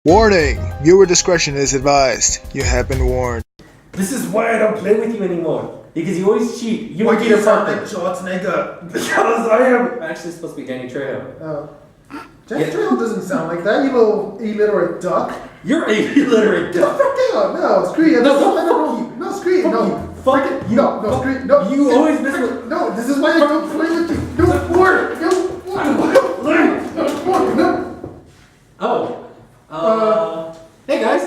Warning! Viewer discretion is advised. You have been warned. This is why I don't play with you anymore. Because you always cheat. You Why make do you it sound perfect. like Schwarzenegger? Because I am actually supposed to be Danny Trejo. Oh. Jack Trail doesn't sound like that, you little illiterate duck. You're a illiterate duck. No, screw you. No, screw you. No, Fuck it. No, screw you. No, You always miss it. No, this is why I don't play with you. No, work. No. Oh. Hey guys.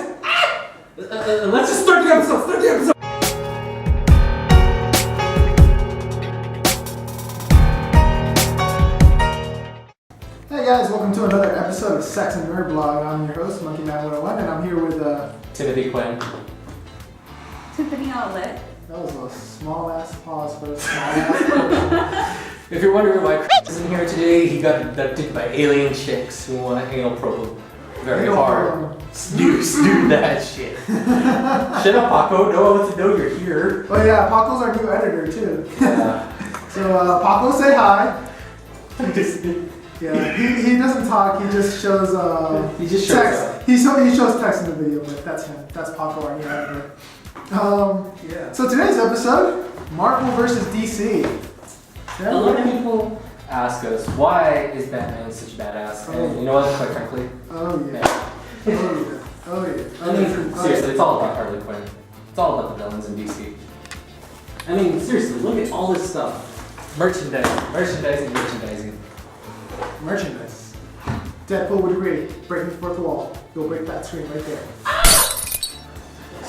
Let's just start the episode. Hey guys, welcome to another episode of Sex and Nerd Blog. I'm your host, Monkey Man 101, and I'm here with Timothy Quinn. Tiffany Outlet. That was a small ass pause for a small ass. If you're wondering why Chris isn't here today, he got abducted by alien chicks who want to anal probe him very hard. Snooze that shit. Shut up, Paco. No one wants to know you're here. Oh yeah, Paco's our new editor too. Yeah. So Paco, say hi. Yeah, he doesn't talk. He just shows He just shows text. up. He shows text in the video, but that's him. That's Paco, our new editor. Yeah. So today's episode, Marvel versus DC. A lot of people ask us, why is Batman such a badass? And you know what, quite frankly? Oh yeah. Oh yeah. I mean, seriously, it's all about Harley Quinn. It's all about the villains in DC. I mean, seriously, look at all this stuff. Merchandising. Merchandise. Deadpool would agree. Breaking the fourth wall. You'll break that screen right there.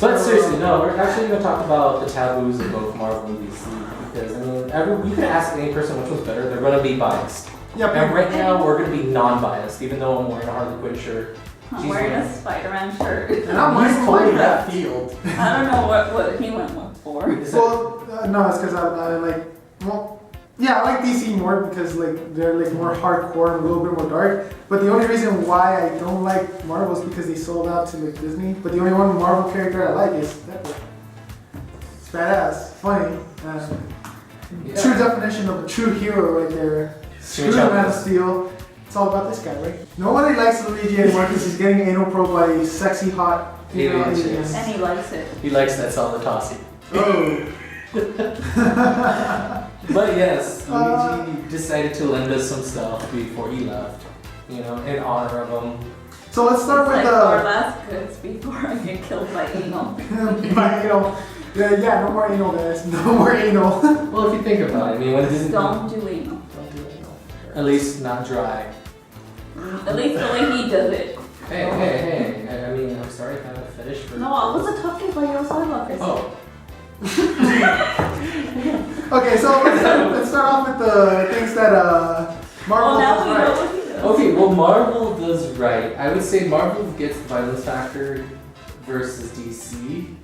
But seriously, no, we're actually going to talk about the taboos of both Marvel and DC. Because, I mean, you could ask any person which was better, they're going to be biased. Yep. And right now, we're going to be non-biased, even though I'm wearing a Harley Quinn shirt. I'm wearing a Spider-Man shirt. And I'm He's wearing totally left field. I don't know what he went for. Well, no, it's because I like. Well, yeah, I like DC more because like they're like more hardcore and a little bit more dark. But the only reason why I don't like Marvel is because they sold out to like Disney. But the only one Marvel character I like is Deadpool. It's badass, funny, true definition of a true hero right there. Screw the Man of Steel. It's all about this guy, right? Nobody likes Luigi anymore because he's getting anal probed by sexy, hot female aliens. And he likes it. He likes that solid tossy. Oh. But yes, Luigi decided to lend us some stuff before he left, you know, in honor of him. So let's start It's with like our last goods before I get killed by anal. by anal. Yeah, no more anal, guys. No more anal. Well, if you think about it, I mean, when Disney... Don't do anal. Don't do anal. At least not dry. At least the way he does it. Hey. I mean, I'm sorry if I have a fetish for... No, I wasn't talking about your sidewalkers. Oh. Okay, so let's start off with the things that Marvel Well, now does we know right. what he does. Okay, well, Marvel does right. I would say Marvel gets the violence factor versus DC.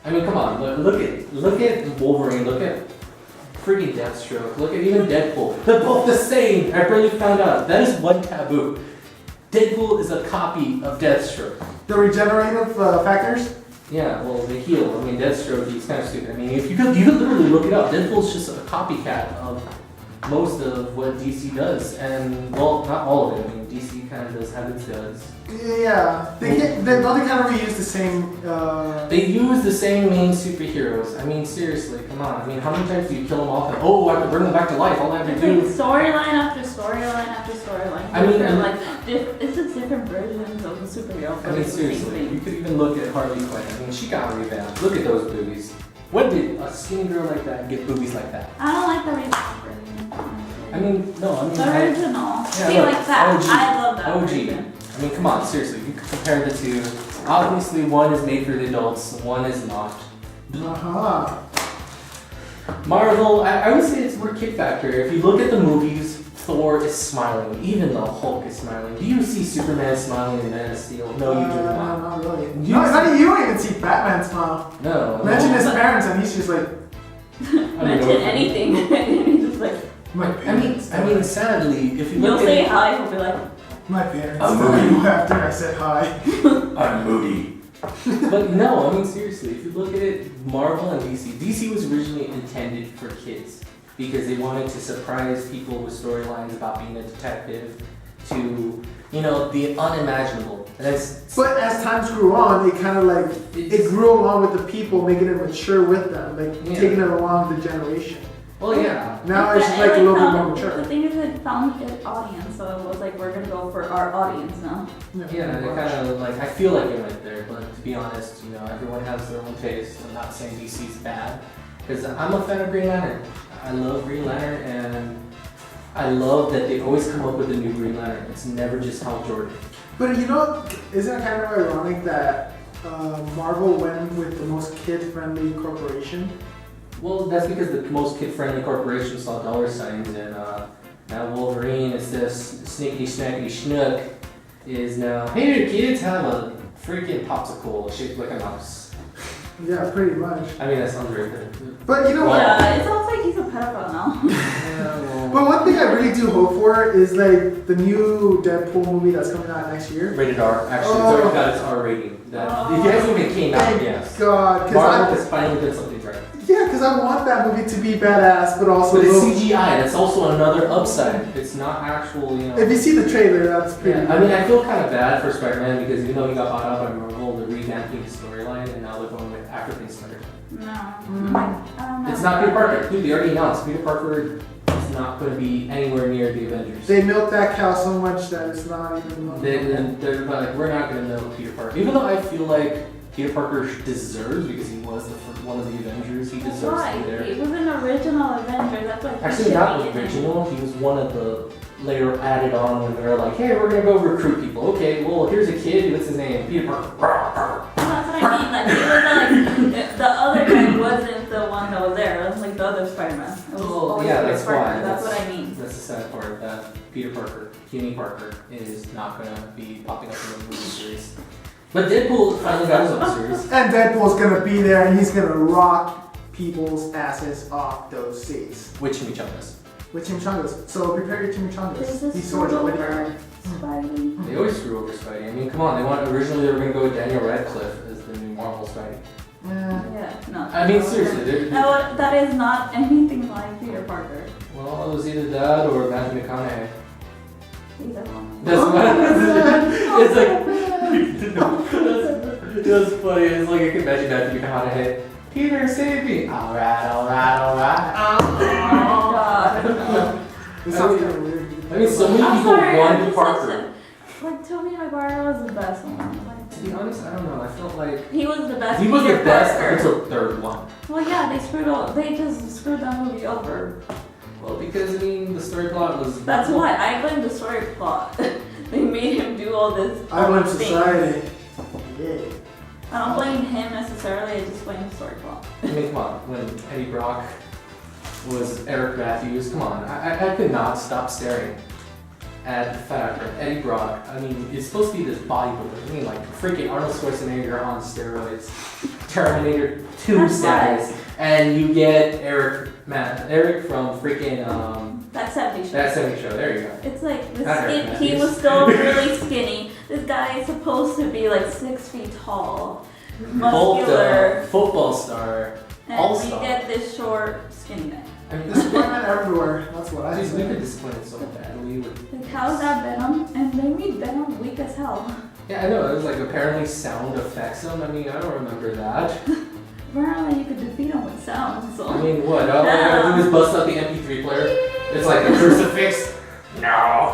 I mean, come on, look at Wolverine, look at freaking Deathstroke, look at even Deadpool. They're both the same. I barely found out. That is one taboo. Deadpool is a copy of Deathstroke. The regenerative factors. Yeah, well, they heal. I mean, Deathstroke, he's kind of stupid. I mean, if you could literally look it up. Deadpool's just a copycat of most of what DC does, and well, not all of it. I mean, DC kind of does have its duds. Yeah, they kind of reuse the same. They use the same main superheroes. I mean, seriously, come on. I mean, how many times do you kill them off and I have to bring them back to life? All I have to It's do. like storyline after storyline after storyline. I mean, it's just different versions of the superhero. I mean, seriously, you could even look at Harley Quinn. I mean, she got revamped. Look at those boobies. When did a skinny girl like that get boobies like that? I don't like the version. I mean, no, I mean... The original. Yeah, See, look, like that. OG. I love that OG. version. I mean, come on, seriously, you could compare the two. Obviously, one is made for the adults, one is not. Marvel, I would say it's more kick factor. If you look at the movies, Thor is smiling. Even the Hulk is smiling. Do you see Superman smiling in Man of Steel? No, you do No, not. not really. You You don't even see Batman smile. No. Mention his parents, and he's just like, Mention anything. And he's just like, my parents. I mean, sadly, if you you'll look say at hi, he'll be like, My parents. I'm Movie. After I said hi. I'm moody. But no, I mean seriously, if you look at it, Marvel and DC was originally intended for kids because they wanted to surprise people with storylines about being a detective, to the unimaginable. And but as times grew on, it kind of like it grew along with the people, making it mature with them, like taking it along the generation. Well, yeah. Now it's just like a little bit more mature. The thing is, it found its audience, so it was like we're gonna go for our audience now. Yeah, they kind of like I feel like it went there, but to be honest, everyone has their own taste. I'm not saying DC's bad, because I'm a fan of Green Lantern. I love Green Lantern, and I love that they always come up with a new Green Lantern. It's never just Hal Jordan. But isn't it kind of ironic that Marvel went with the most kid-friendly corporation? Well, that's because the most kid-friendly corporation saw dollar signs, and now Wolverine is this sneaky snackety schnook is now, hey kids, have a freaking popsicle shaped like a mouse. Yeah, pretty much. I mean, that sounds very good. But what? Yeah, it sounds like he's a pedophile now. But one thing I really do hope for is like the new Deadpool movie that's coming out next year. Rated R. Actually, it's already got its R rating. It hasn't even came out Thank yet. God, Marvel has finally done something right. Yeah, because I want that movie to be badass, but also. But it's CGI. That's also another upside. It's not actual, If you see the trailer, that's pretty. Yeah, I mean, I feel kind of bad for Spider-Man because even though he got bought out by Marvel, they're revamping his storyline, and now they're going with African Spider-Man. No. I don't know. It's not Peter Parker. Dude, they already announced Peter Parker is not going to be anywhere near the Avengers. They milked that cow so much that it's not even. They're like, we're not going to milk Peter Parker. Even though I feel like Peter Parker deserves, because he was one of the Avengers, he deserves to be there. He was an original Avenger. That's like Actually, not original. He was one of the later added on when they were like, hey, we're going to go recruit people. Okay, well, here's a kid. What's his name? Peter Parker. That's what I mean. Like he was like the other guy wasn't the one that was there. It was like the other Spider-Man. It was always yeah, Peter that's Parker. why. That's what I mean. That's the sad part, that Peter Parker, Puny Parker, is not going to be popping up in the movie series. But Deadpool finally got his own series. And Deadpool's gonna be there, and he's gonna rock people's asses off those seats. With chimichangas. With chimichangas. So prepare your chimichangas. There's These a swords are over Spidey. They always screw over Spidey. I mean, come on. Originally they were going to go with Daniel Radcliffe as the new Marvel Spidey. Yeah, no. I mean, seriously. No, that is not anything like Peter Parker. Well, it was either that or Matthew McConaughey. Either one. That's what it's like. That's funny. It's like I can imagine Matthew McConaughey. Peter, save me. Alright. Oh my god. This sounds kind of weird. I mean, so many people wanted Parker. Like, Tobey Maguire was the best one. Like, To be honest, I don't know. I felt like he was the best. he was Peter the best Parker. until third one. Well, yeah, they just screwed that movie over. Well, because I mean, the story plot was. That's why I blame the story plot. They made him do all this. I blame things. society. Yeah. I don't blame him necessarily. I just blame the story plot. I mean, come on. When Eddie Brock was Eric Matthews, come on. I could not stop staring at the fact that Eddie Brock, I mean, is supposed to be this bodybuilder. I mean, like freaking Arnold Schwarzenegger on steroids, Terminator 2 status, and you get Eric from freaking That 70 show. That 70 show. There you go. It's like Not Eric he Matthews. was still really skinny. This guy is supposed to be like 6 feet tall, muscular, football star, and all-star. we get this short, skinny guy. I mean, Disappointment everywhere. That's what I we say. could disappoint it so badly with. Like, how is that Venom? And they made Venom weak as hell. Yeah, I know. It was like apparently sound affects him. I mean, I don't remember that. Apparently, you could defeat him with sound. So. I mean, what? All I gotta do is bust out the MP3 player. It's like a crucifix. No.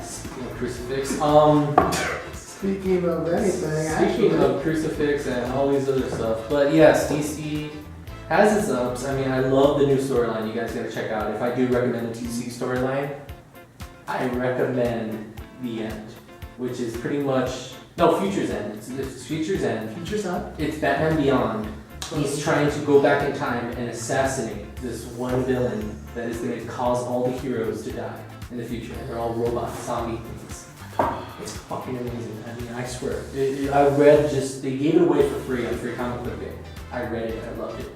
Speaking of crucifix, Speaking of anything, speaking actually. of crucifix and all these other stuff, but yes, DC has its ups. I mean, I love the new storyline. You guys gotta check out. If I do recommend the DC storyline, I recommend The End, which is pretty much Future's End. It's Future's End. Future's End? It's Batman Beyond. He's trying to go back in time and assassinate this one villain that is going to cause all the heroes to die in the future. They're all robot zombie things. It's fucking amazing. I mean, I swear. I read they gave it away for free on Free Comic Book Day. I read it. I loved it.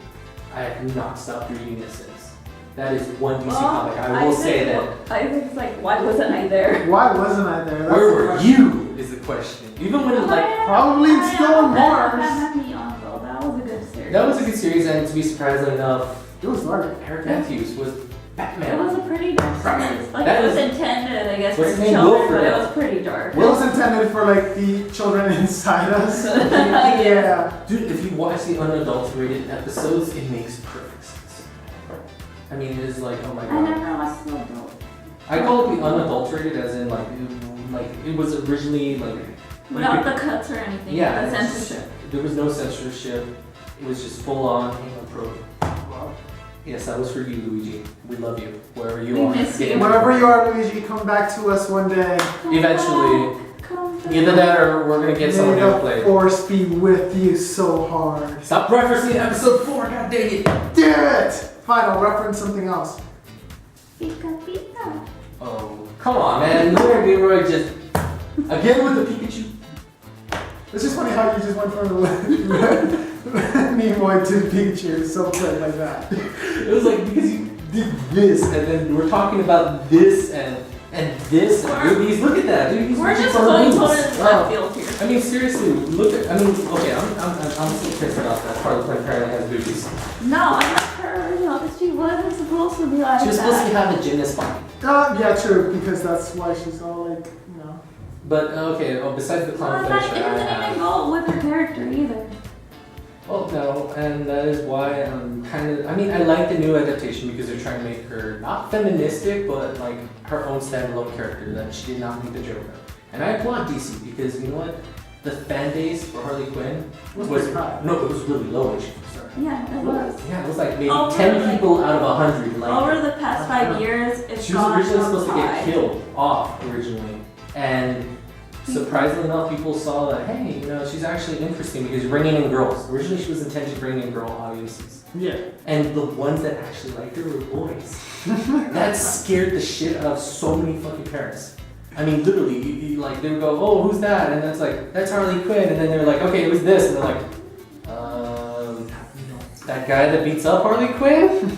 I have not stopped reading it since. That is one DC comic. I will say that. I think it's like, why wasn't I there? Why wasn't I there? That's Where the were question. you? Is the question. Even when Probably still on Mars. Batman Beyond, though. That was a good series. that was a good series, and to be surprisingly enough, It was dark. Eric Matthews was Batman. It was a pretty dark series. Like That it was is- intended, I guess, What's for his name? children, Wilfred. but it was pretty dark. It was intended for like the children inside us. Yeah. Dude, if you watch the unadulterated episodes, it makes perfect sense. I mean, it is like, oh my I god. never watched the adult. I call it the unadulterated as in like it was originally like Without the cuts or anything. yeah, The it's- censorship. There was no censorship. It was just full on pro. Yes, that was for you, Luigi. We love you wherever you We are. miss you. Wherever you are, Luigi, come back to us one day. Eventually, Come back. either that or we're gonna get someone May to the play. force be with you so hard. Stop referencing episode 4. God dang it. Damn it! Fine, I'll reference something else. Pika pika. Oh, come on, man. Leroy just again with the Pikachu. It's just funny how you just went from the Nimoy to Pikachu. It's so quick like that. It was like because you did this, and then we're talking about this and this and movies. Look at that, dude. He's We're reaching just for going movies. totally left field here. I mean, seriously, look at. I mean, okay, I'm still pissed about that. Harley Quinn apparently has boobies. No, I like her original, but she wasn't supposed to be like She was supposed to that. have a gymnast body. Yeah, true, because that's why she's all like, you know. But okay, besides the Well, clown it's fetish like, it that I doesn't even have. go with her character either. Well, no, and that is why I'm kind of. I mean, I like the new adaptation because they're trying to make her not feministic, but like her own standalone character that she did not need the Joker. And I applaud DC because you know what, the fan base for Harley Quinn Was was pretty high. no, it was really low when she first started. Yeah, it was. Yeah, it was like maybe Over 10 like- people out of 100. Like Over the past 5 years, it's she was gone originally from supposed to get high. killed off originally, and surprisingly enough, people saw that hey, you know, she's actually interesting because you're bringing in girls. Originally, she was intended to bring in girl audiences, Yeah. and the ones that actually liked her were boys. That scared the shit out of so many fucking parents. I mean, literally, like they would go, "Oh, who's that?" And that's like, "That's Harley Quinn." And then they're like, "Okay, it was this," and they're like, that guy that beats up Harley Quinn."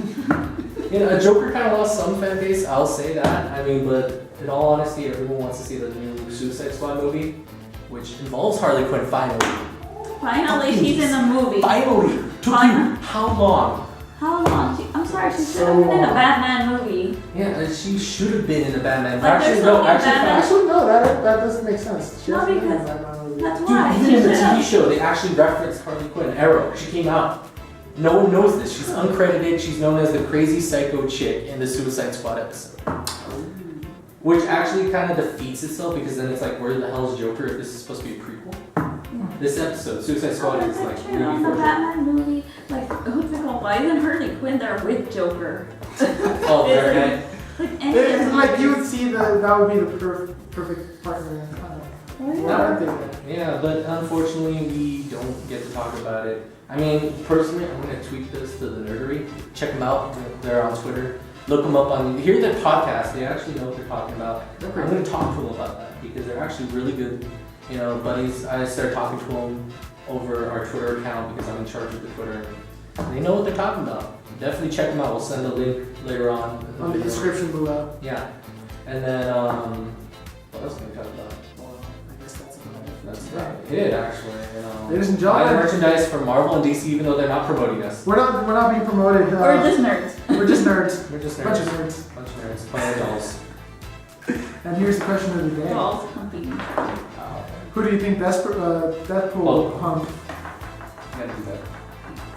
You know, a Joker kind of lost some fan base, I'll say that. I mean, but in all honesty, everyone wants to see the new Suicide Squad movie, which involves Harley Quinn finally. Finally, she's in the movie. Finally! Took you how long? How long? I'm sorry, she should So have been in a long. Batman movie. Yeah, she should have been in the Batman. Like, Actually, there's no, so many actually, Batman- Actually, no, that doesn't make sense. She No, hasn't been in because- Batman movie. That's dude, why. even She in the should TV have. show, they actually referenced Harley Quinn. Arrow, she came out. No one knows this. She's uncredited. She's known as the crazy psycho chick in the Suicide Squad episode. Which actually kind of defeats itself because then it's like, where the hell is Joker if this is supposed to be a prequel? This episode, Suicide Squad, is like on movie the for Joker. Batman movie, like, who's it called? Why isn't Harley Quinn there with Joker? Oh, It's Dark Knight. Like any of It's the like you movies. would see that would be the perfect partner in kind Oh, of. yeah. I think that. Yeah, but unfortunately, we don't get to talk about it. I mean, personally, I'm going to tweet this to the Nerdery. Check them out. They're on Twitter. Look them up on, hear their podcast. They actually know what they're talking about. I'm going to talk to them about that because they're actually really good, you know, buddies. I started talking to them over our Twitter account because I'm in charge of the Twitter. They know what they're talking about. Definitely check them out. We'll send a link later on. On the description below. Yeah. And then, what else can we talk about? Well, I guess that's about it. That's about it, actually. You know. Ladies and Buy gentlemen, merchandise from Marvel and DC, even though they're not promoting us. we're not being promoted. We're just nerds. we're just nerds. We're just Bunch nerds. of nerds. Bunch of nerds. Playing dolls. And here's the question of the day: Dolls competing. Who do you think Deadpool will Oh. hump? Gotta do that.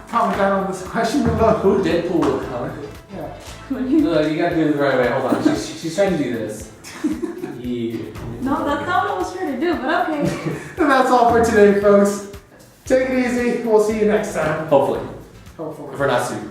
Comment down on this question below. Who Deadpool will come? Yeah. Who do you- No, you gotta do it the right way. Hold on. She's trying to do this. Yeah. No, that's not what I was trying to do, but okay. And that's all for today, folks. Take it easy. We'll see you next time. Hopefully. Hopefully. If we're not sued.